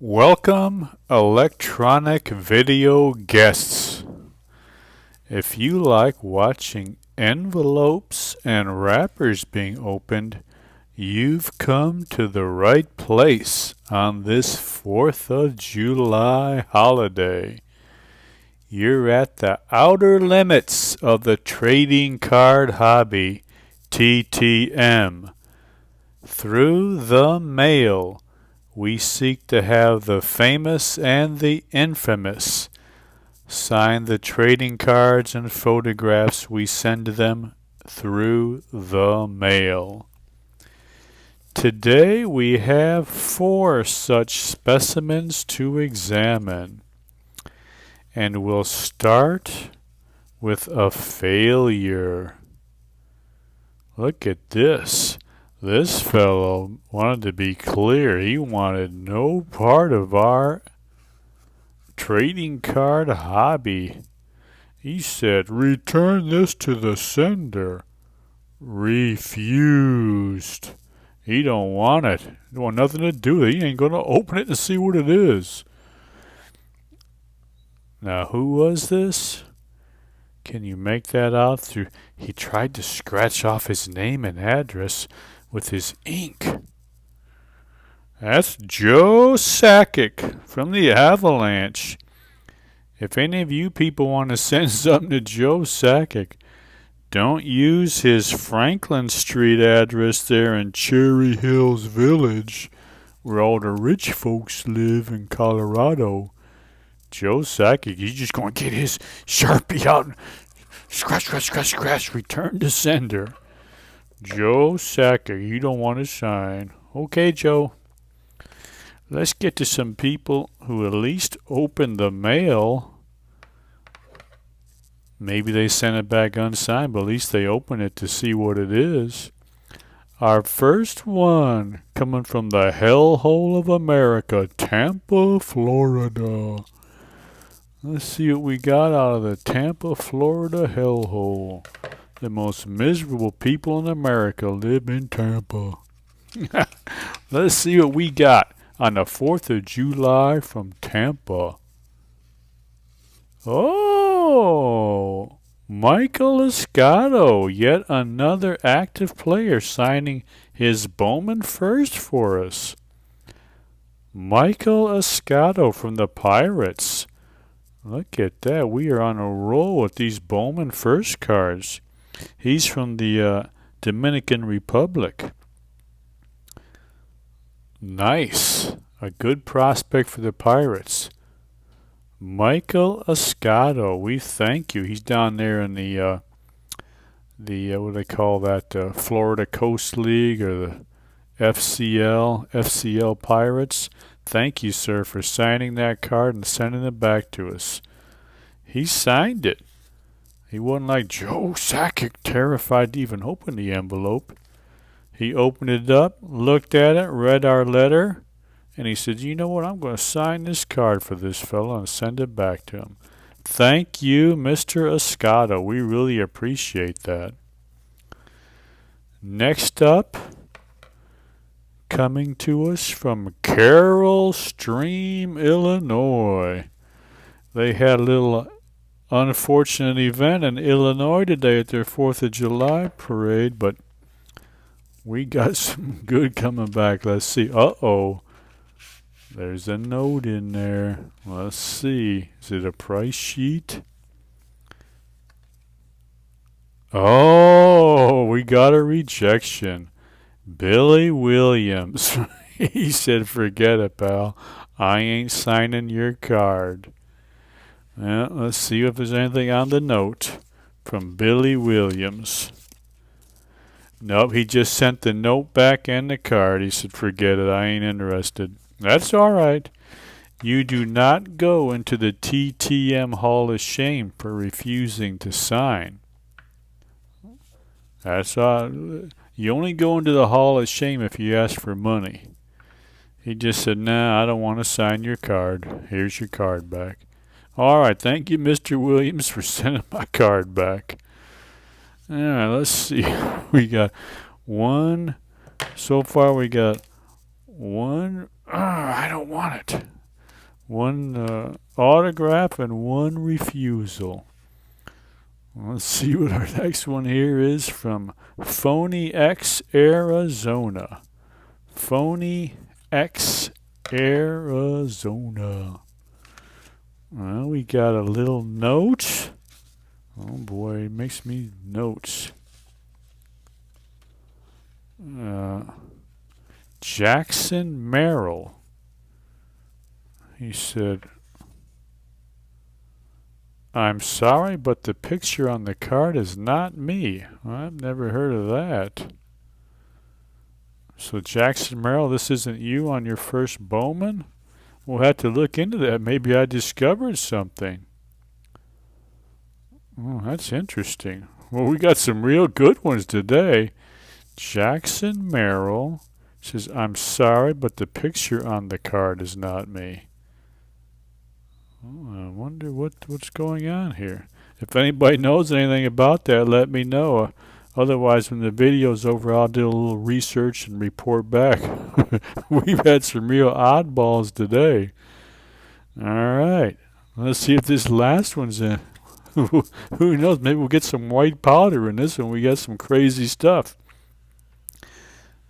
Welcome, electronic video guests. If you like watching envelopes and wrappers being opened, you've come to the right place on this 4th of July holiday. You're at the outer limits of the trading card hobby, TTM. Through the mail, we seek to have the famous and the infamous sign the trading cards and photographs we send them through the mail. Today we have 4 such specimens to examine, and we'll start with a failure. Look at this. This fellow wanted to be clear. He wanted no part of our trading card hobby. He said, "Return this to the sender." Refused. He don't want it. He don't want nothing to do with it. He ain't going to open it and see what it is. Now, who was this? Can you make that out through? He tried to scratch off his name and address with his ink. That's Joe Sakic from the Avalanche. If any of you people want to send something to Joe Sakic, don't use his Franklin Street address there in Cherry Hills Village, where all the rich folks live in Colorado. Joe Sakic, he's just going to get his Sharpie out and scratch, return to sender. Joe Sakic, you don't want to sign. Okay, Joe. Let's get to some people who at least opened the mail. Maybe they sent it back unsigned, but at least they opened it to see what it is. Our first one, coming from the hellhole of America, Tampa, Florida. Let's see what we got out of the Tampa, Florida hellhole. The most miserable people in America live in Tampa. Let's see what we got on the 4th of July from Tampa. Oh, Michael Escato, yet another active player signing his Bowman First for us. Michael Escato from the Pirates. Look at that. We are on a roll with these Bowman First cards. He's from the Dominican Republic. Nice. A good prospect for the Pirates. Michael Escato, we thank you. He's down there in the what do they call that? Florida Coast League or the FCL Pirates. Thank you, sir, for signing that card and sending it back to us. He signed it. He wasn't like Joe Sakic, terrified to even open the envelope. He opened it up, looked at it, read our letter, and he said, "You know what, I'm going to sign this card for this fellow and send it back to him." Thank you, Mr. Escato. We really appreciate that. Next up, coming to us from Carroll Stream, Illinois. They had a little unfortunate event in Illinois today at their 4th of July parade, but we got some good coming back. Let's see. Uh-oh. There's a note in there. Let's see. Is it a price sheet? Oh, we got a rejection. Billy Williams. He said, "Forget it, pal. I ain't signing your card." Well, let's see if there's anything on the note from Billy Williams. Nope, he just sent the note back and the card. He said, "Forget it. I ain't interested." That's all right. You do not go into the TTM Hall of Shame for refusing to sign. That's all. You only go into the Hall of Shame if you ask for money. He just said, "Nah, I don't want to sign your card. Here's your card back." All right, thank you, Mr. Williams, for sending my card back. All right, let's see. We got one. So far, we got one. I don't want it. One autograph and one refusal. Let's see what our next one here is from Phony X Arizona. Phony X Arizona. Well, we got a little note. Oh boy, it makes me notes. Jackson Merrill. He said, "I'm sorry, but the picture on the card is not me." Well, I've never heard of that. So Jackson Merrill, this isn't you on your first Bowman? We'll have to look into that. Maybe I discovered something. Oh, that's interesting. Well, we got some real good ones today. Jackson Merrill says, "I'm sorry, but the picture on the card is not me." Oh, I wonder what's going on here. If anybody knows anything about that, let me know. Otherwise, when the video's over, I'll do a little research and report back. We've had some real oddballs today. All right. Let's see if this last one's in. Who knows? Maybe we'll get some white powder in this one. We got some crazy stuff.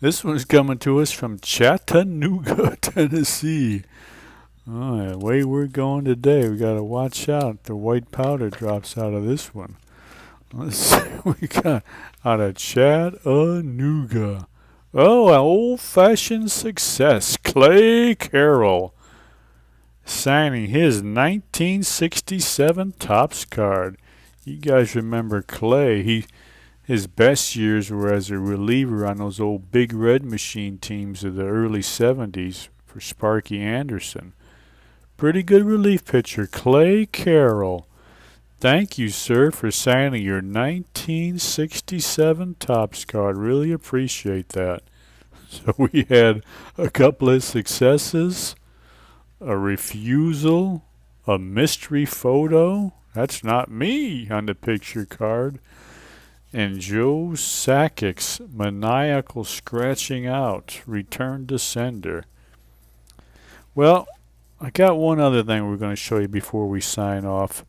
This one's coming to us from Chattanooga, Tennessee. Oh, the way we're going today, we got to watch out. The white powder drops out of this one. Let's see what we got out of Chattanooga. Oh, an old-fashioned success. Clay Carroll signing his 1967 Topps card. You guys remember Clay. His best years were as a reliever on those old Big Red Machine teams of the early 70s for Sparky Anderson. Pretty good relief pitcher, Clay Carroll. Thank you, sir, for signing your 1967 Topps card. Really appreciate that. So we had a couple of successes, a refusal, a mystery photo. That's not me on the picture card. And Joe Sakic's maniacal scratching out, return to sender. Well, I got one other thing we're going to show you before we sign off.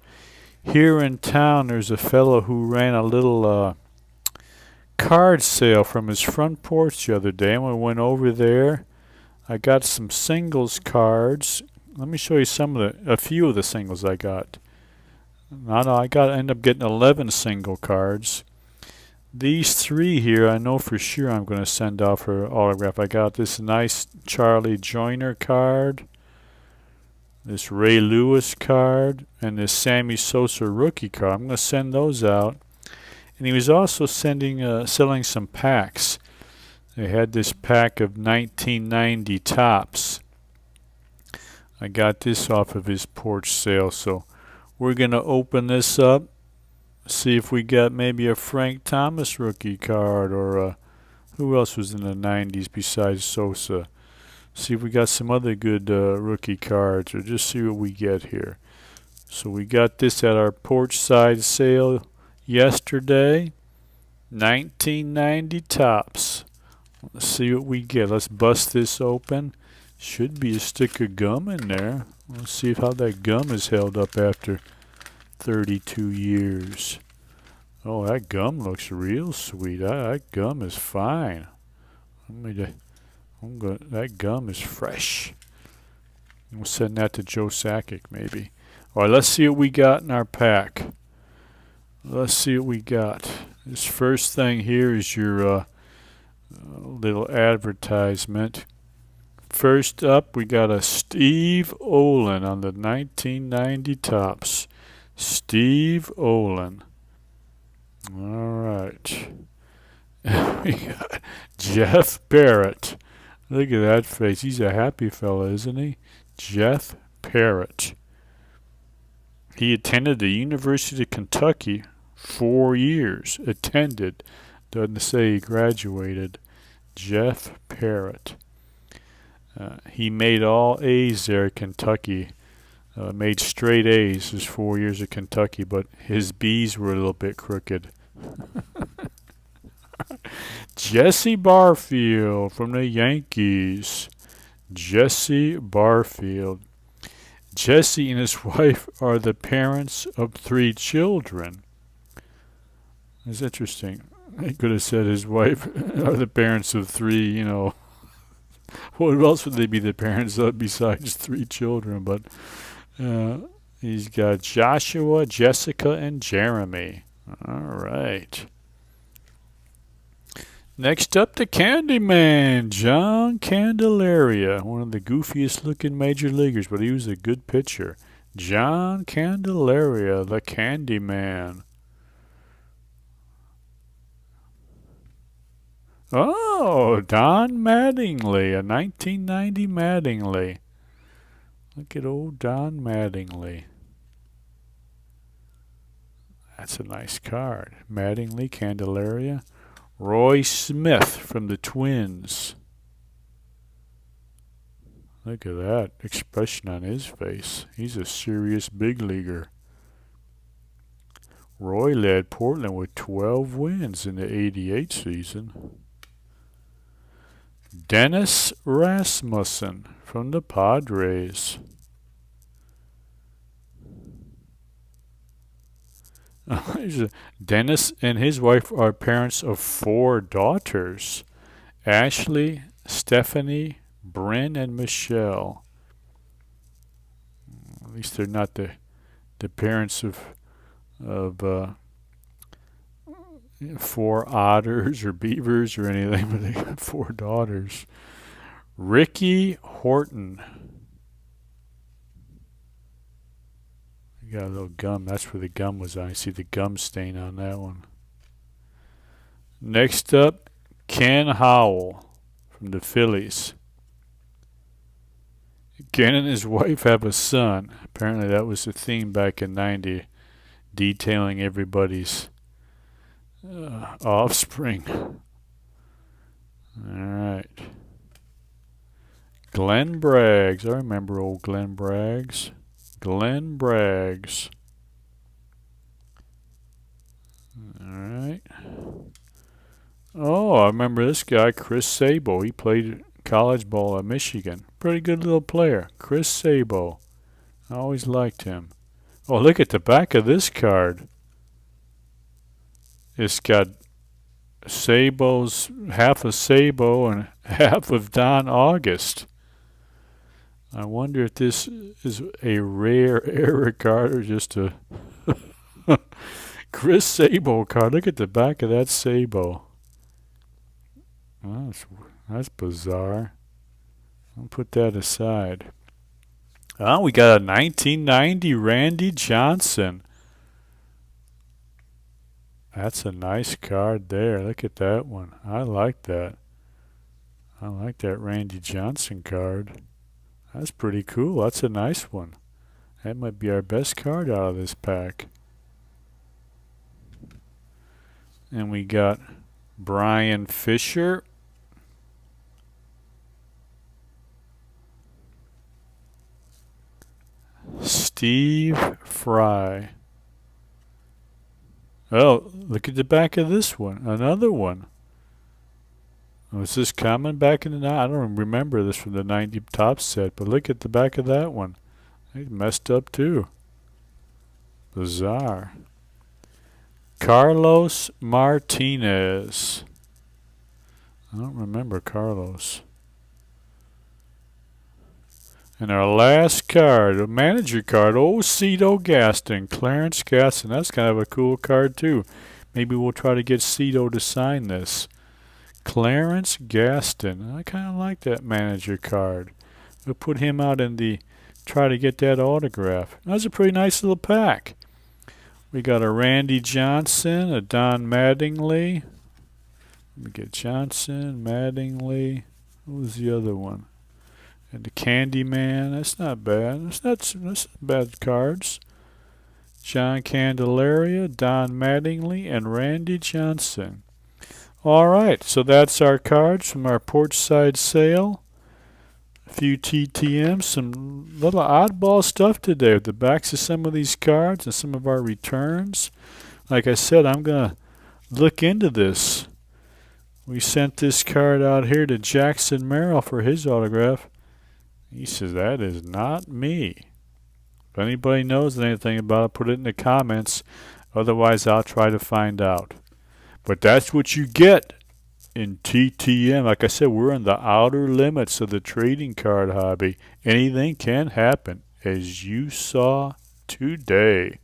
Here in town, there's a fellow who ran a little card sale from his front porch the other day, and we went over there. I got some singles cards. Let me show you a few of the singles I got. I ended up getting 11 single cards. These three here, I know for sure I'm going to send out for autograph. I got this nice Charlie Joyner card, this Ray Lewis card, and this Sammy Sosa rookie card. I'm going to send those out. And he was also selling some packs. They had this pack of 1990 Topps. I got this off of his porch sale, so we're going to open this up, see if we got maybe a Frank Thomas rookie card, or who else was in the 90s besides Sosa. See if we got some other good rookie cards, or just see what we get here. So we got this at our porch side sale yesterday. 1990 Topps. Let's see what we get. Let's bust this open. Should be a stick of gum in there. Let's see how that gum is held up after 32 years. Oh, that gum looks real sweet. That gum is fine. That gum is fresh. We'll send that to Joe Sakic maybe. All right, let's see what we got in our pack. Let's see what we got. This first thing here is your little advertisement. First up, we got a Steve Olin on the 1990 Topps. Steve Olin. All right. We got Jeff Barrett. Look at that face. He's a happy fella, isn't he? Jeff Barrett. He attended the University of Kentucky 4 years. Attended. Doesn't say he graduated. Jeff Barrett. He made all A's there at Kentucky. Made straight A's his 4 years at Kentucky, but his B's were a little bit crooked. Jesse Barfield from the Yankees. Jesse Barfield. Jesse and his wife are the parents of 3 children. That's interesting. He could have said his wife are the parents of 3, you know. What else would they be the parents of besides 3 children? But he's got Joshua, Jessica, and Jeremy. All right. Next up, the Candyman, John Candelaria, one of the goofiest looking major leaguers, but he was a good pitcher. John Candelaria, the Candyman. Oh, Don Mattingly, a 1990 Mattingly. Look at old Don Mattingly. That's a nice card. Mattingly, Candelaria. Roy Smith from the Twins. Look at that expression on his face. He's a serious big leaguer. Roy led Portland with 12 wins in the '88 season. Dennis Rasmussen from the Padres. Dennis and his wife are parents of 4 daughters. Ashley, Stephanie, Bryn, and Michelle. At least they're not the parents of 4 otters or beavers or anything, but they got 4 daughters. Ricky Horton. You got a little gum. That's where the gum was on. I see the gum stain on that one. Next up, Ken Howell from the Phillies. Ken and his wife have a son. Apparently that was the theme back in '90, detailing everybody's offspring. All right. Glenn Braggs. I remember old Glenn Braggs. Glenn Braggs. All right. Oh, I remember this guy, Chris Sabo. He played college ball at Michigan. Pretty good little player. Chris Sabo. I always liked him. Oh, look at the back of this card. It's got Sabo's, half of Sabo and half of Don August. I wonder if this is a rare error card or just a Chris Sabo card. Look at the back of that Sabo. Oh, that's bizarre. I'll put that aside. Oh, we got a 1990 Randy Johnson. That's a nice card there. Look at that one. I like that. I like that Randy Johnson card. That's pretty cool. That's a nice one. That might be our best card out of this pack. And we got Brian Fisher. Steve Fry. Oh, look at the back of this one. Another one. Was this common back in the night? I don't remember this from the 90 top set, but look at the back of that one. It's messed up too. Bizarre. Carlos Martinez. I don't remember Carlos. And our last card, a manager card, old Cito Gaston, Clarence Gaston. That's kind of a cool card too. Maybe we'll try to get Cito to sign this. Clarence Gaston. I kind of like that manager card. We'll put him out in the, try to get that autograph. That's a pretty nice little pack. We got a Randy Johnson, a Don Mattingly. Let me get Johnson, Mattingly. What was the other one? And the Candyman. That's not bad. That's not bad cards. John Candelaria, Don Mattingly, and Randy Johnson. All right, so that's our cards from our porch-side sale. A few TTMs, some little oddball stuff today with the backs of some of these cards and some of our returns. Like I said, I'm going to look into this. We sent this card out here to Jackson Merrill for his autograph. He says, that is not me. If anybody knows anything about it, put it in the comments. Otherwise, I'll try to find out. But that's what you get in TTM. Like I said, we're in the outer limits of the trading card hobby. Anything can happen, as you saw today.